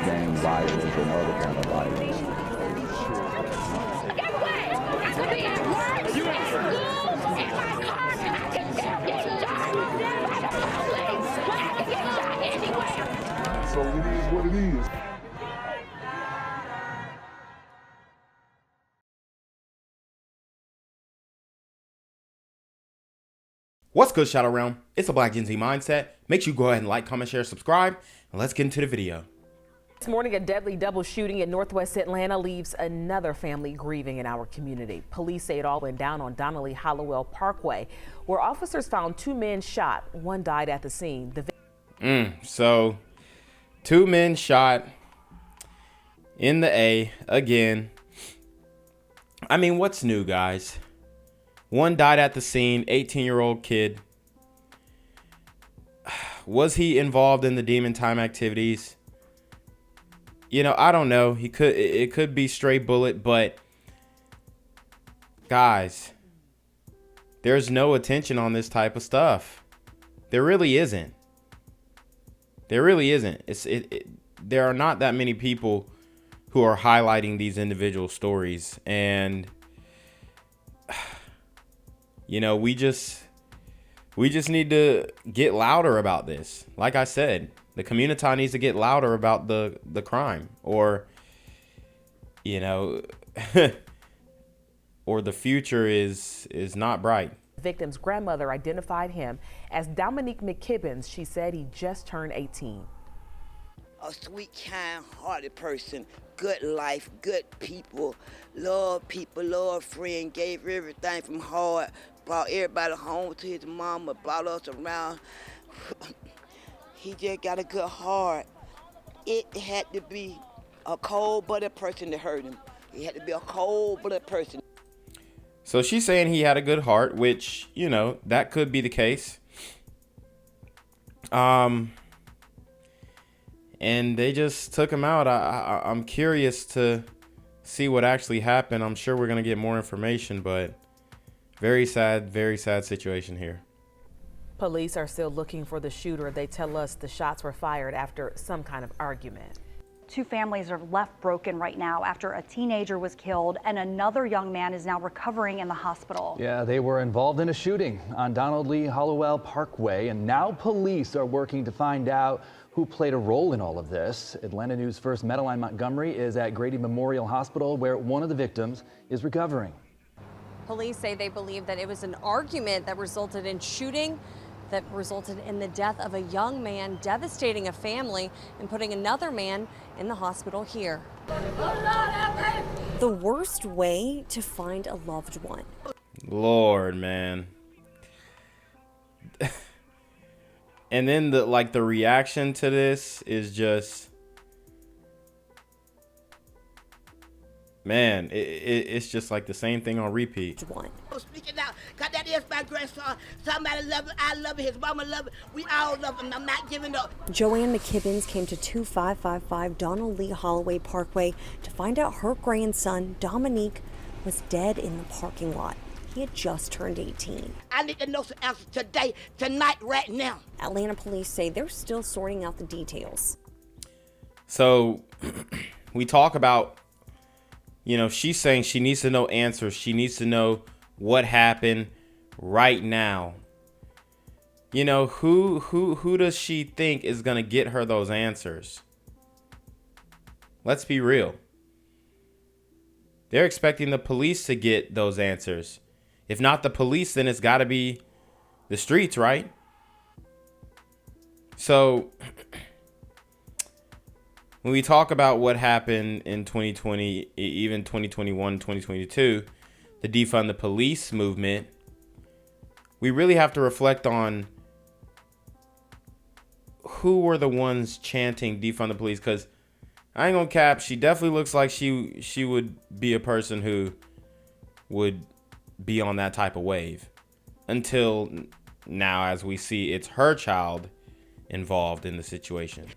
gang violence and other kind of violence. Get away! I could be at work, at school, in my car, and I can still get shot by the police, but I can get shot anywhere. So it is what it is. What's good, Shadow Realm? It's a Black Gen Z Mindset. Make sure you go ahead and like, comment, share, subscribe, and let's get into the video. This morning, a deadly double shooting in Northwest Atlanta leaves another family grieving in our community. Police say it all went down on Donnelly Hollowell Parkway, where officers found two men shot. One died at the scene. So, two men shot in the A again. I mean, what's new, guys? One died at the scene, 18-year-old kid. Was he involved in the demon time activities? You know, I don't know. It could be stray bullet, but guys, there's no attention on this type of stuff. There really isn't. There really isn't. There are not that many people who are highlighting these individual stories, and you know, we just need to get louder about this. Like I said, the community needs to get louder about the crime, or, you know, or the future is not bright. The victim's grandmother identified him as Dominic McKibbins. She said he just turned 18. A sweet, kind-hearted person, good life, good people, love friend, gave everything from hard, brought everybody home to his mama, brought us around. He just got a good heart. It had to be a cold-blooded person that hurt him. It had to be a cold-blooded person. So she's saying he had a good heart, which, you know, that could be the case. And they just took him out. I'm curious to see what actually happened. I'm sure we're going to get more information, but very sad situation here. Police are still looking for the shooter. They tell us the shots were fired after some kind of argument. Two families are left broken right now after a teenager was killed and another young man is now recovering in the hospital. Yeah, they were involved in a shooting on Donnelly Hollowell Parkway, and now police are working to find out who played a role in all of this. Atlanta News' first Madeline Montgomery is at Grady Memorial Hospital, where one of the victims is recovering. Police say they believe that it was an argument that resulted in shooting, that resulted in the death of a young man, devastating a family and putting another man in the hospital here. The worst way to find a loved one. Lord, man. And then the reaction to this is just, man, it's just like the same thing on repeat. Speaking out, cause that is my grandson. Somebody love him, I love him, his mama love him. We all love him. I'm not giving up. Joanne McKibbins came to 2555 Donnelly Holloway Parkway to find out her grandson, Dominique, was dead in the parking lot. He had just turned 18. I need to know some answers today, tonight, right now. Atlanta police say they're still sorting out the details. So we talk about, you know, she's saying she needs to know answers. She needs to know what happened right now. You know, who does she think is going to get her those answers? Let's be real. They're expecting the police to get those answers. If not the police, then it's got to be the streets, right? So when we talk about what happened in 2020, even 2021, 2022, the defund the police movement, we really have to reflect on who were the ones chanting defund the police. Because I ain't gonna cap, she definitely looks like she would be a person who would be on that type of wave, until now, as we see, it's her child involved in the situation.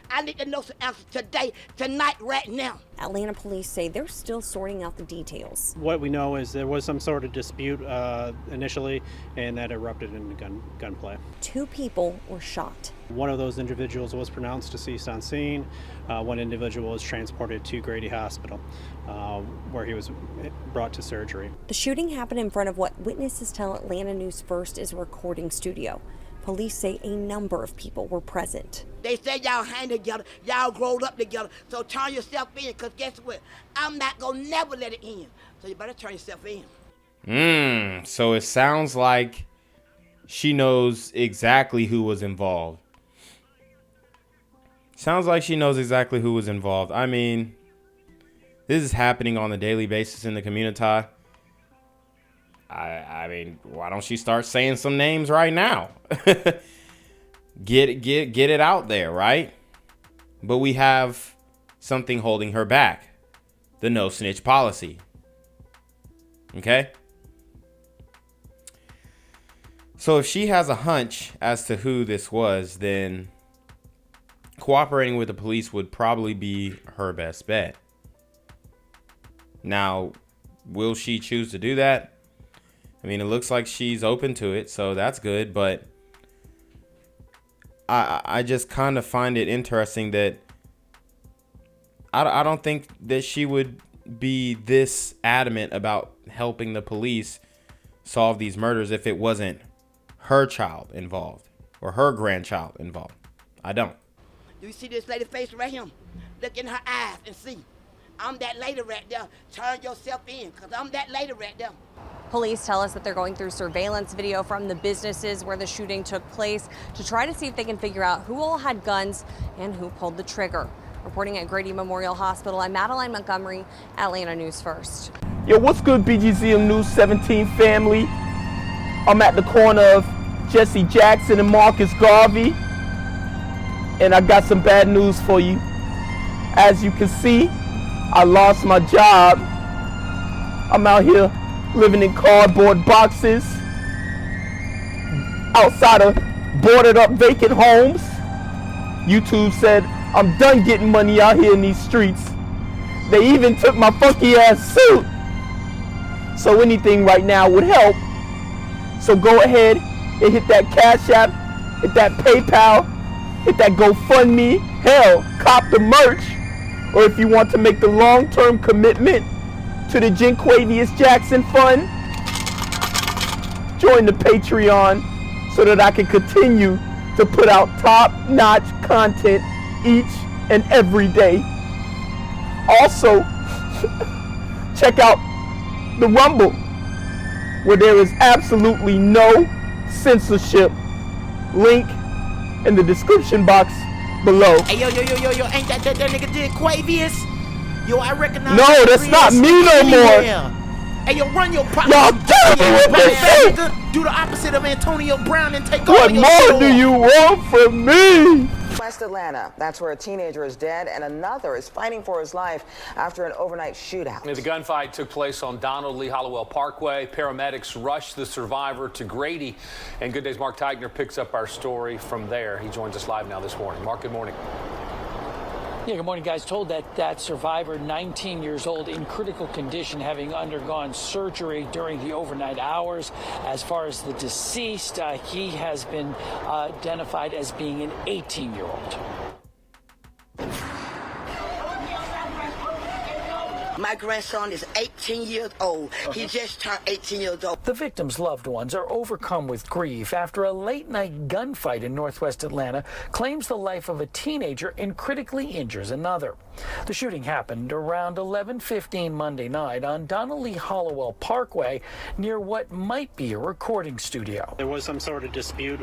I need to know some answers today, tonight, right now. Atlanta police say they're still sorting out the details. What we know is there was some sort of dispute initially, and that erupted into gunplay. 2 people were shot. One of those individuals was pronounced deceased on scene. One individual was transported to Grady Hospital, where he was brought to surgery. The shooting happened in front of what witnesses tell Atlanta News First is a recording studio. Police say a number of people were present. They say y'all hang together, y'all growed up together, so turn yourself in, because guess what? I'm not going to never let it in. So you better turn yourself in. So it sounds like she knows exactly who was involved. Sounds like she knows exactly who was involved. I mean, this is happening on a daily basis in the community. I mean, why don't she start saying some names right now? Get it out there, right? But we have something holding her back. The no snitch policy. Okay? So if she has a hunch as to who this was, then cooperating with the police would probably be her best bet. Now, will she choose to do that? I mean, it looks like she's open to it, so that's good. But I just kind of find it interesting that I don't think that she would be this adamant about helping the police solve these murders if it wasn't her child involved or her grandchild involved. I don't. Do you see this lady face right here? Look in her eyes and see. I'm that lady right there. Turn yourself in, because I'm that lady right there. Police tell us that they're going through surveillance video from the businesses where the shooting took place to try to see if they can figure out who all had guns and who pulled the trigger. Reporting at Grady Memorial Hospital, I'm Madeline Montgomery, Atlanta News First. Yo, what's good, BGZM News 17 family? I'm at the corner of Jesse Jackson and Marcus Garvey, and I got some bad news for you. As you can see, I lost my job. I'm out here living in cardboard boxes outside of boarded up vacant homes. YouTube said I'm done getting money out here in these streets. They even took my funky ass suit. So anything right now would help. So go ahead and hit that Cash App, hit that PayPal, hit that GoFundMe. Hell, cop the merch. Or if you want to make the long-term commitment to the Jinquavius Jackson Fund, join the Patreon so that I can continue to put out top-notch content each and every day. Also, check out the Rumble, where there is absolutely no censorship. Link in the description box below. Hey, yo, ain't that nigga Jinquavius? Yo, I recognize. No, that's not me no more. Hey, yo, run your pop. Y'all tell me what they say. Do the opposite of Antonio Brown and take What all your more do you want from me? West Atlanta. That's where a teenager is dead and another is fighting for his life after an overnight shootout. The gunfight took place on Donald Lee Hollowell Parkway. Paramedics rushed the survivor to Grady. And Good Day's Mark Teigner picks up our story from there. He joins us live now this morning. Mark, good morning. Yeah, good morning, guys. Told that survivor, 19 years old, in critical condition, having undergone surgery during the overnight hours. As far as the deceased, he has been identified as being an 18-year-old. My grandson is 18 years old. He just turned 18 years old. The victim's loved ones are overcome with grief after a late-night gunfight in northwest Atlanta claims the life of a teenager and critically injures another. The shooting happened around 11:15 Monday night on Donald Lee Hollowell Parkway near what might be a recording studio. There was some sort of dispute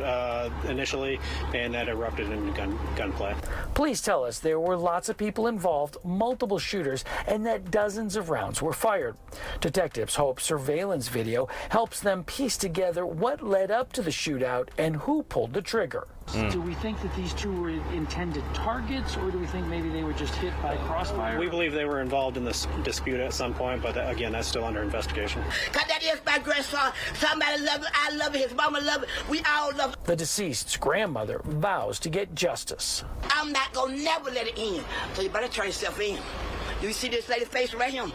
initially, and that erupted into gunplay. Police tell us there were lots of people involved, multiple shooters, and that dozens dozens of rounds were fired. Detectives hope surveillance video helps them piece together what led up to the shootout and who pulled the trigger. Do we think that these two were intended targets, or do we think maybe they were just hit by crossfire? We believe they were involved in this dispute at some point, but again, that's still under investigation. Cause that is my grandson. Somebody love it. I love it. His mama love it. We all love it. The deceased's grandmother vows to get justice. I'm not gonna never let it in. So you better turn yourself in. You see this lady's face right here?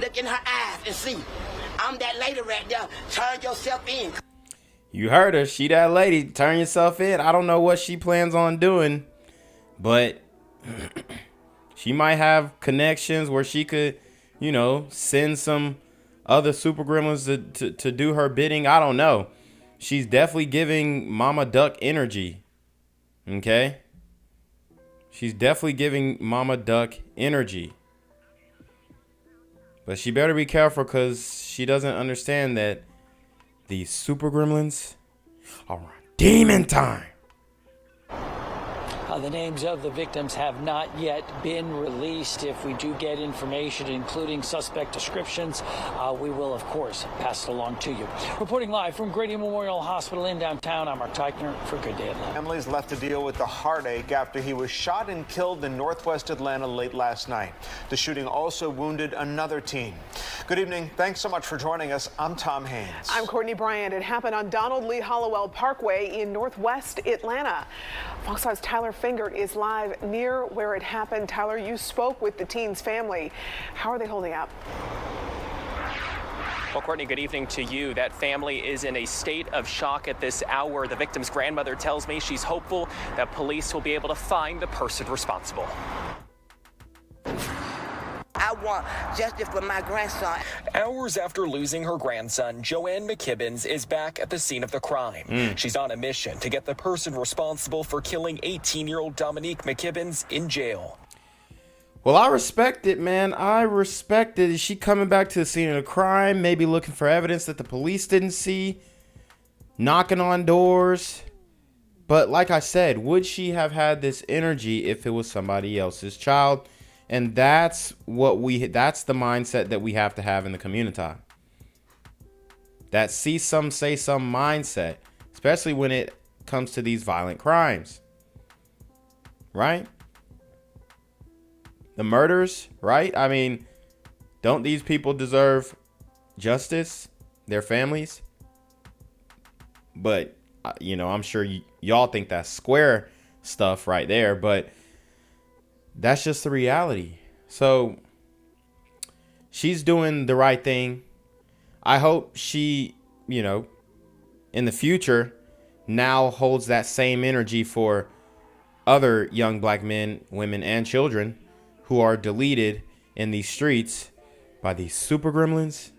Look in her eyes and see. I'm that lady right there. Turn yourself in. You heard her. She that lady. Turn yourself in. I don't know what she plans on doing, but she might have connections where she could, you know, send some other super gremlins to do her bidding. I don't know. She's definitely giving Mama Duck energy. Okay? She's definitely giving Mama Duck energy. But she better be careful, because she doesn't understand that these super gremlins are on demon time. The names of the victims have not yet been released. If we do get information, including suspect descriptions, we will, of course, pass it along to you. Reporting live from Grady Memorial Hospital in downtown, I'm Mark Teichner for Good Day Atlanta. Families left to deal with the heartache after he was shot and killed in northwest Atlanta late last night. The shooting also wounded another teen. Good evening. Thanks so much for joining us. I'm Tom Haynes. I'm Courtney Bryant. It happened on Donald Lee Hollowell Parkway in northwest Atlanta. Fox 5's Tyler Fingert is live near where it happened. Tyler, you spoke with the teen's family. How are they holding up? Well, Courtney, good evening to you. That family is in a state of shock at this hour. The victim's grandmother tells me she's hopeful that police will be able to find the person responsible. I want justice for my grandson. Hours after losing her grandson, Joanne McKibbins's is back at the scene of the crime. She's on a mission to get the person responsible for killing 18-year-old Dominic McKibbins in jail. Well, I respect it, man. I respect it. Is she coming back to the scene of the crime, maybe looking for evidence that the police didn't see, knocking on doors? But like I said, would she have had this energy if it was somebody else's child? And that's the mindset that we have to have in the community. That see some, say some mindset, especially when it comes to these violent crimes. Right? The murders, right? I mean, don't these people deserve justice? Their families? But, you know, I'm sure y'all think that's square stuff right there, but that's just the reality. So she's doing the right thing. I hope she, you know, in the future now holds that same energy for other young black men, women, and children who are deleted in these streets by these super gremlins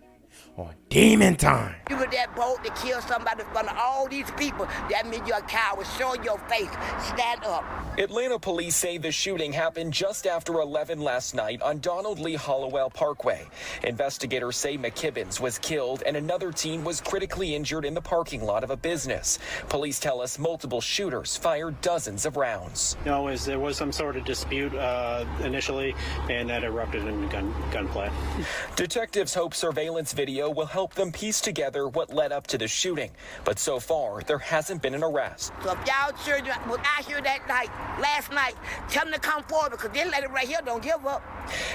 on demon time. You were that bold to kill somebody in front of all these people. That means you're a coward. Show your face. Stand up. Atlanta police say the shooting happened just after 11 last night on Donald Lee Hollowell Parkway. Investigators say McKibbins's was killed and another teen was critically injured in the parking lot of a business. Police tell us multiple shooters fired dozens of rounds. No, there was some sort of dispute initially, and that erupted in gunplay. Detectives hope surveillance video will help them piece together what led up to the shooting. But so far, there hasn't been an arrest. So if y'all children was out here that night, last night, tell them to come forward, because this lady right here don't give up.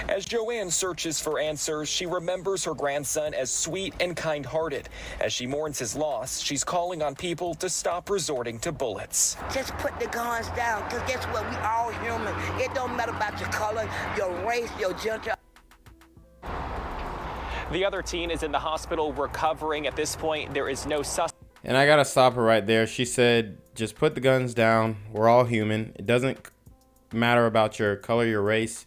As Joanne searches for answers, she remembers her grandson as sweet and kind-hearted. As she mourns his loss, she's calling on people to stop resorting to bullets. Just put the guns down, because guess what? We all human. It don't matter about your color, your race, your gender. The other teen is in the hospital recovering. At this point, there is no suspect. And I gotta stop her right there. She said, just put the guns down. We're all human. It doesn't matter about your color, your race.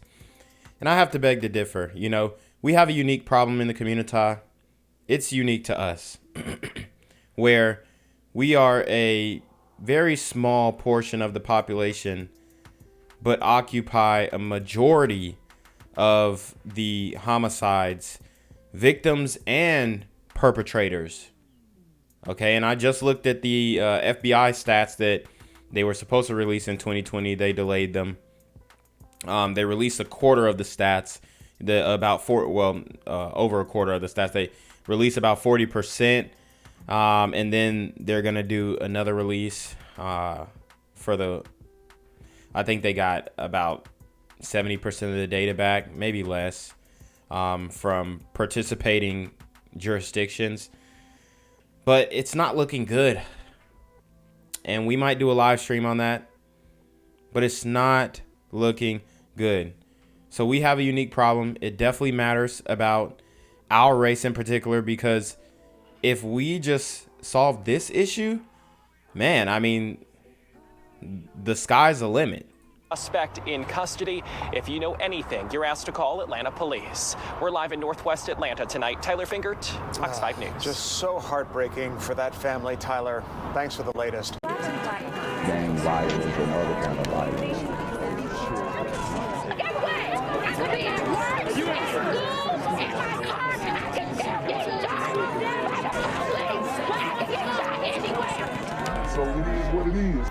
And I have to beg to differ. You know, we have a unique problem in the community. It's unique to us. Where we are a very small portion of the population, but occupy a majority of the homicides, victims, and perpetrators. Okay, and I just looked at the FBI stats that they were supposed to release in 2020. They delayed them. They released a quarter of the stats over a quarter of the stats. They release about 40%, and then they're gonna do another release I think they got about 70% of the data back, maybe less, from participating jurisdictions. But it's not looking good. And we might do a live stream on that. But it's not looking good. So we have a unique problem. It definitely matters about our race in particular, because if we just solve this issue, man, I mean, the sky's the limit. Suspect in custody. If you know anything, you're asked to call Atlanta police. We're live in Northwest Atlanta tonight. Tyler Fingert, Fox 5 News. Just so heartbreaking for that family, Tyler. Thanks for the latest. Gang violence and other kind of violence. Get away! I could be at work, at school, in my car, and I can still get shot by the police. I can get shot anywhere. So it is what it is.